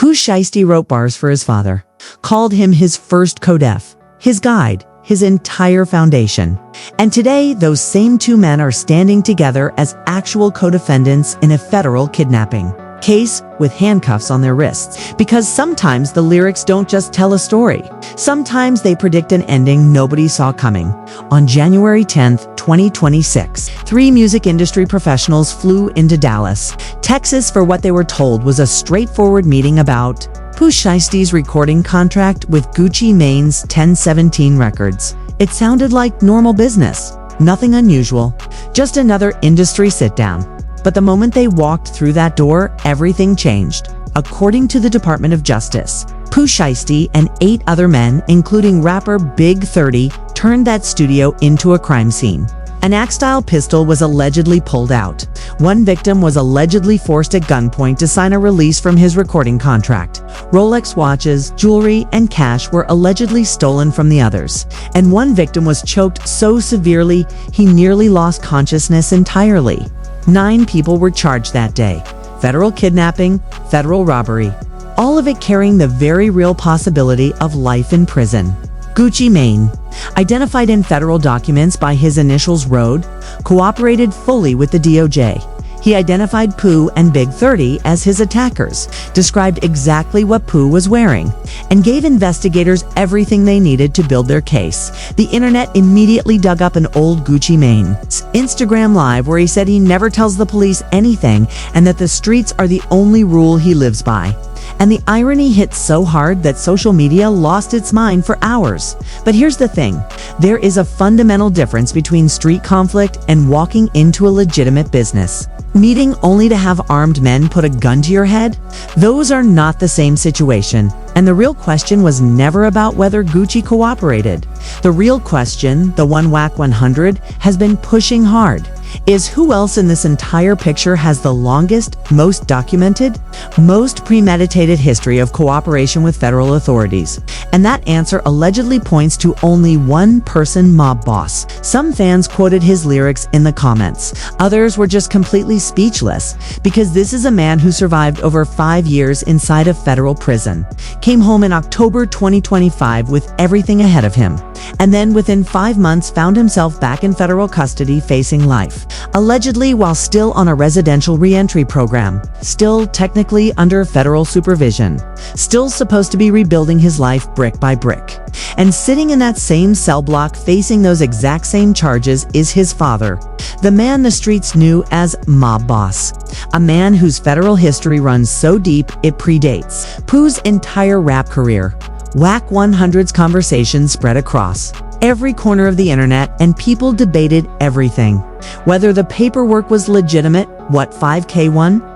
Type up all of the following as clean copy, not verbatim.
Pooh Shiesty wrote bars for his father, called him his first codef, his guide, his entire foundation. And today, those same two men are standing together as actual co-defendants in a federal kidnapping case with handcuffs on their wrists. Because sometimes the lyrics don't just tell a story. Sometimes they predict an ending nobody saw coming. On January 10th, 2026, 3 music industry professionals flew into Dallas, Texas for what they were told was a straightforward meeting about Pooh Shiesty's recording contract with Gucci Mane's 1017 Records. It sounded like normal business, nothing unusual, just another industry sit-down. But the moment they walked through that door, everything changed. According to the Department of Justice, Pooh Shiesty and 8 other men, including rapper Big 30, turned that studio into a crime scene. An axe-style pistol was allegedly pulled out. One victim was allegedly forced at gunpoint to sign a release from his recording contract. Rolex watches, jewelry, and cash were allegedly stolen from the others. And one victim was choked so severely he nearly lost consciousness entirely. 9 people were charged that day. Federal kidnapping, federal robbery, all of it carrying the very real possibility of life in prison. Gucci Mane, identified in federal documents by his initials Road, cooperated fully with the DOJ. He identified Pooh and Big 30 as his attackers, described exactly what Pooh was wearing, and gave investigators everything they needed to build their case. The internet immediately dug up an old Gucci Mane's Instagram Live where he said he never tells the police anything and that the streets are the only rule he lives by. And the irony hit so hard that social media lost its mind for hours. But here's the thing, there is a fundamental difference between street conflict and walking into a legitimate business. Meeting only to have armed men put a gun to your head? Those are not the same situation. And the real question was never about whether Gucci cooperated. The real question, the one WAC 100 has been pushing hard, is who else in this entire picture has the longest, most documented, most premeditated history of cooperation with federal authorities? And that answer allegedly points to only one person, mob boss. Some fans quoted his lyrics in the comments. Others were just completely speechless, because this is a man who survived over 5 years inside a federal prison, came home in October 2025 with everything ahead of him, and then within 5 months found himself back in federal custody facing life, allegedly while still on a residential re-entry program, still technically under federal supervision, still supposed to be rebuilding his life brick by brick. And sitting in that same cell block facing those exact same charges is his father, the man the streets knew as Mob Boss, a man whose federal history runs so deep it predates Pooh's entire rap career. WAC 100's conversations spread across every corner of the internet, and people debated everything. Whether the paperwork was legitimate, what 5K1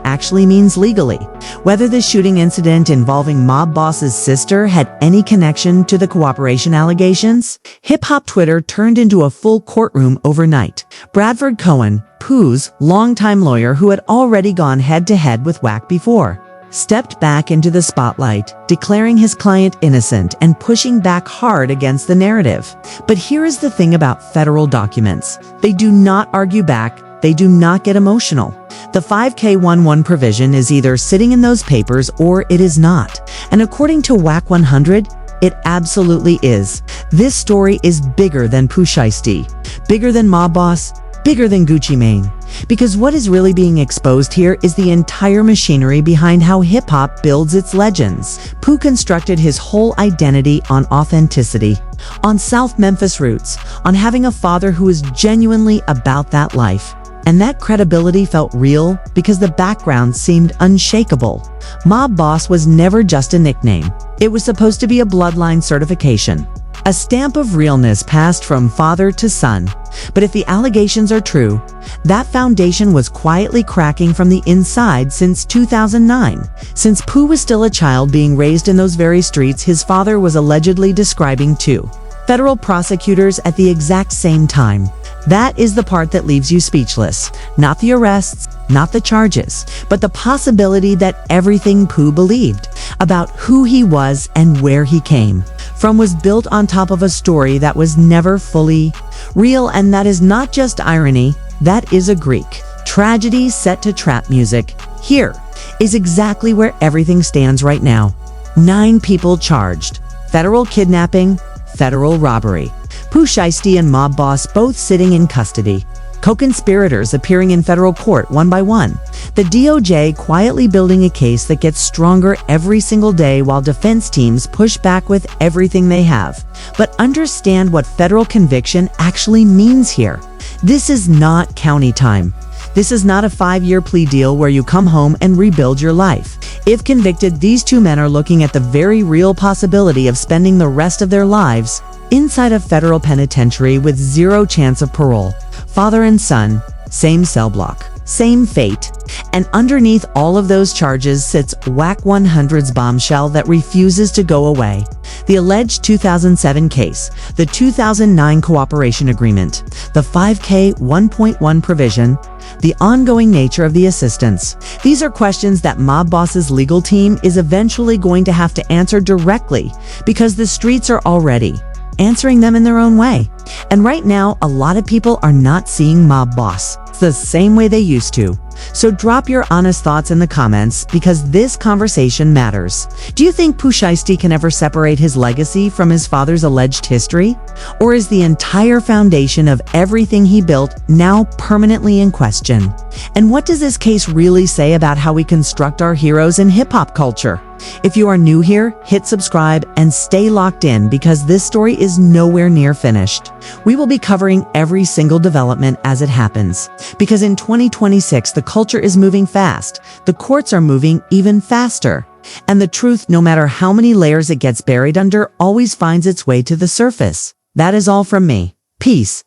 actually means legally, whether the shooting incident involving Mob Boss's sister had any connection to the cooperation allegations. Hip-hop Twitter turned into a full courtroom overnight. Bradford Cohen, Pooh's longtime lawyer who had already gone head-to-head with WAC before, stepped back into the spotlight, declaring his client innocent and pushing back hard against the narrative. But here is the thing about federal documents. They do not argue back, they do not get emotional. The 5K11 provision is either sitting in those papers or it is not. And according to WAC 100, it absolutely is. This story is bigger than Pooh Shiesty, bigger than Mob Boss, bigger than Gucci Mane. Because what is really being exposed here is the entire machinery behind how hip-hop builds its legends. Pooh constructed his whole identity on authenticity, on South Memphis roots, on having a father who is genuinely about that life. And that credibility felt real because the background seemed unshakable. Mob Boss was never just a nickname. It was supposed to be a bloodline certification, a stamp of realness passed from father to son. But if the allegations are true, that foundation was quietly cracking from the inside since 2009. Since Pooh was still a child being raised in those very streets his father was allegedly describing to federal prosecutors at the exact same time. That is the part that leaves you speechless. Not the arrests, not the charges, but the possibility that everything Pooh believed about who he was and where he came from was built on top of a story that was never fully real. And that is not just irony, that is a Greek tragedy set to trap music. Here is exactly where everything stands right now. 9 people charged. Federal kidnapping, federal robbery. Pooh Shiesty and mob boss both sitting in custody. Co-conspirators appearing in federal court one by one. The DOJ quietly building a case that gets stronger every single day while defense teams push back with everything they have. But understand what federal conviction actually means here. This is not county time. This is not a 5-year plea deal where you come home and rebuild your life. If convicted, these 2 men are looking at the very real possibility of spending the rest of their lives inside a federal penitentiary with 0 chance of parole. Father and son, same cell block, same fate. And underneath all of those charges sits WAC 100's bombshell that refuses to go away. The alleged 2007 case, the 2009 cooperation agreement, the 5K 1.1 provision, the ongoing nature of the assistance. These are questions that mob boss's legal team is eventually going to have to answer directly because the streets are already answering them in their own way. And right now, a lot of people are not seeing mob boss the same way they used to. So drop your honest thoughts in the comments because this conversation matters. Do you think Pooh Shiesty can ever separate his legacy from his father's alleged history? Or is the entire foundation of everything he built now permanently in question? And what does this case really say about how we construct our heroes in hip-hop culture? If you are new here, hit subscribe and stay locked in because this story is nowhere near finished. We will be covering every single development as it happens. Because in 2026, the culture is moving fast. The courts are moving even faster. And the truth, no matter how many layers it gets buried under, always finds its way to the surface. That is all from me. Peace.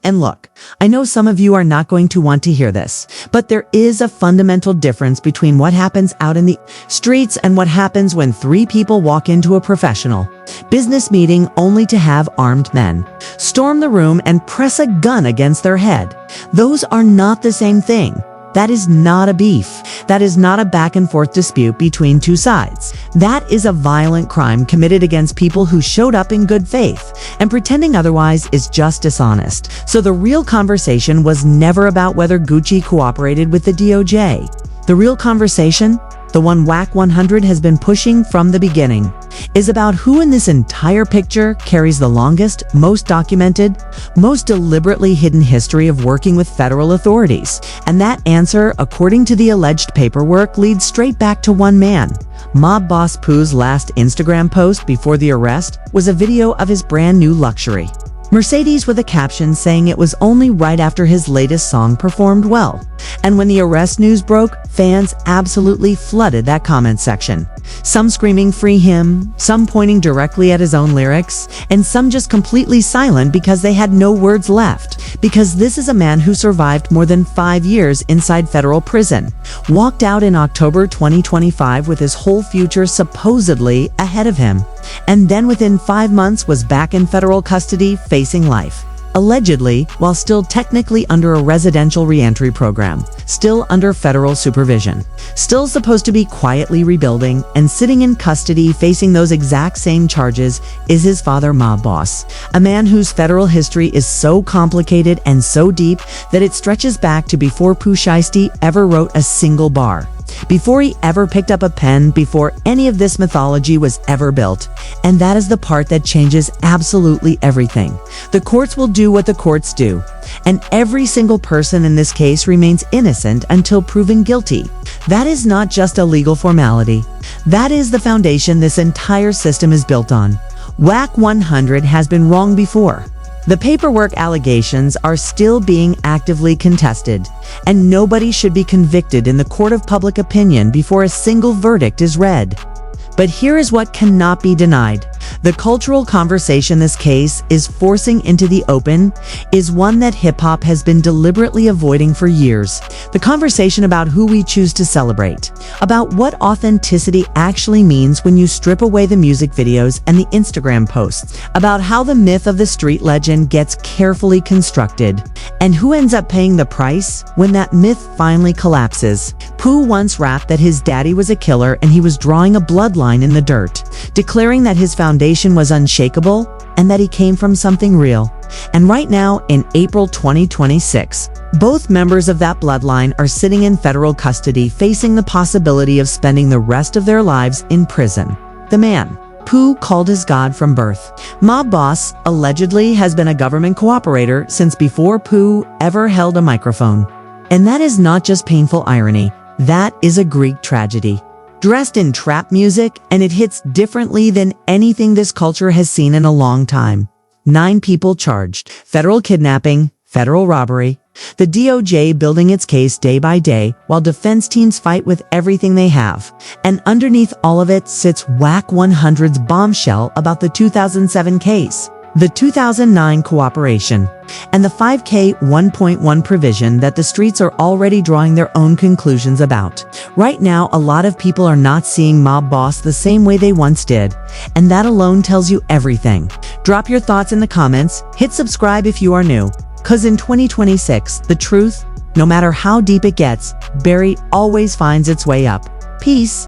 And look, I know some of you are not going to want to hear this, but there is a fundamental difference between what happens out in the streets and what happens when 3 people walk into a professional business meeting only to have armed men storm the room and press a gun against their head. Those are not the same thing. That is not a beef. That is not a back and forth dispute between 2 sides. That is a violent crime committed against people who showed up in good faith, and pretending otherwise is just dishonest. So the real conversation was never about whether Gucci cooperated with the DOJ. The real conversation, the one WAC 100 has been pushing from the beginning, is about who in this entire picture carries the longest, most documented, most deliberately hidden history of working with federal authorities. And that answer, according to the alleged paperwork, leads straight back to one man. Mob boss Pooh's last Instagram post before the arrest was a video of his brand new luxury Mercedes with a caption saying it was only right after his latest song performed well. And when the arrest news broke, fans absolutely flooded that comment section. Some screaming "free him," some pointing directly at his own lyrics, and some just completely silent because they had no words left. Because this is a man who survived more than 5 years inside federal prison, walked out in October 2025 with his whole future supposedly ahead of him, and then within 5 months was back in federal custody facing life. Allegedly, while still technically under a residential reentry program, still under federal supervision, still supposed to be quietly rebuilding, and sitting in custody facing those exact same charges is his father, mob boss, a man whose federal history is so complicated and so deep that it stretches back to before Pooh Shiesty ever wrote a single bar, before he ever picked up a pen, before any of this mythology was ever built. And that is the part that changes absolutely everything. The courts will do what the courts do, and every single person in this case remains innocent until proven guilty. That is not just a legal formality. That is the foundation this entire system is built on. WAC 100 has been wrong before. The paperwork allegations are still being actively contested, and nobody should be convicted in the court of public opinion before a single verdict is read. But here is what cannot be denied. The cultural conversation this case is forcing into the open is one that hip-hop has been deliberately avoiding for years. The conversation about who we choose to celebrate, about what authenticity actually means when you strip away the music videos and the Instagram posts, about how the myth of the street legend gets carefully constructed, and who ends up paying the price when that myth finally collapses. Pooh once rapped that his daddy was a killer and he was drawing a bloodline in the dirt, declaring that his foundation was unshakable. and that he came from something real. And right now, in April 2026, both members of that bloodline are sitting in federal custody facing the possibility of spending the rest of their lives in prison. The man Pooh called his god from birth. Mob Boss allegedly has been a government cooperator since before Pooh ever held a microphone. And that is not just painful irony, that is a Greek tragedy. Dressed in trap music, and it hits differently than anything this culture has seen in a long time. 9 people charged: federal kidnapping, federal robbery. The DOJ building its case day by day while defense teams fight with everything they have. And underneath all of it sits WAC 100's bombshell about the 2007 case, the 2009 cooperation, and the 5K 1.1 provision that the streets are already drawing their own conclusions about. Right now, a lot of people are not seeing Mob Boss the same way they once did, and that alone tells you everything. Drop your thoughts in the comments, hit subscribe if you are new. 'Cause in 2026, the truth, no matter how deep it gets, buried, always finds its way up. Peace.